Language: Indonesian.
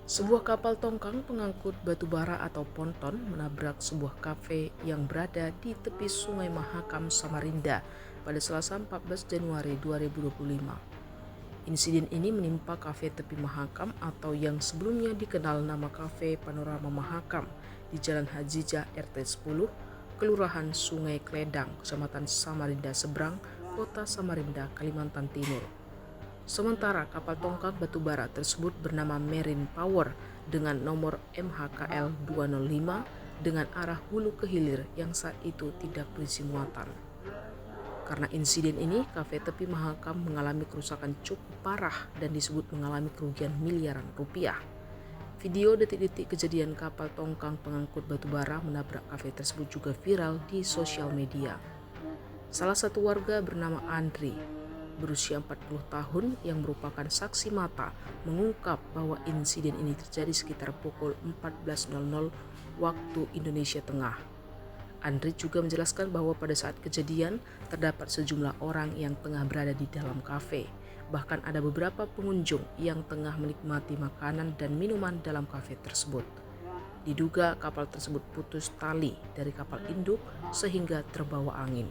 Sebuah kapal tongkang pengangkut batu bara atau ponton menabrak sebuah kafe yang berada di tepi Sungai Mahakam, Samarinda pada Selasa 14 Januari 2025. Insiden ini menimpa kafe tepi Mahakam atau yang sebelumnya dikenal nama Kafe Panorama Mahakam di Jalan Hajijah RT 10, Kelurahan Sungai Kledang, Kecamatan Samarinda Seberang, Kota Samarinda, Kalimantan Timur. Sementara kapal tongkang batubara tersebut bernama Marine Power dengan nomor MHKL 205 dengan arah hulu ke hilir yang saat itu tidak berisi muatan. Karena insiden ini, kafe tepi Mahakam mengalami kerusakan cukup parah dan disebut mengalami kerugian miliaran rupiah. Video detik-detik kejadian kapal tongkang pengangkut batubara menabrak kafe tersebut juga viral di sosial media. Salah satu warga bernama Andri, berusia 40 tahun yang merupakan saksi mata, mengungkap bahwa insiden ini terjadi sekitar pukul 14.00 waktu Indonesia Tengah. Andri juga menjelaskan bahwa pada saat kejadian terdapat sejumlah orang yang tengah berada di dalam kafe. Bahkan ada beberapa pengunjung yang tengah menikmati makanan dan minuman dalam kafe tersebut. Diduga kapal tersebut putus tali dari kapal induk sehingga terbawa angin.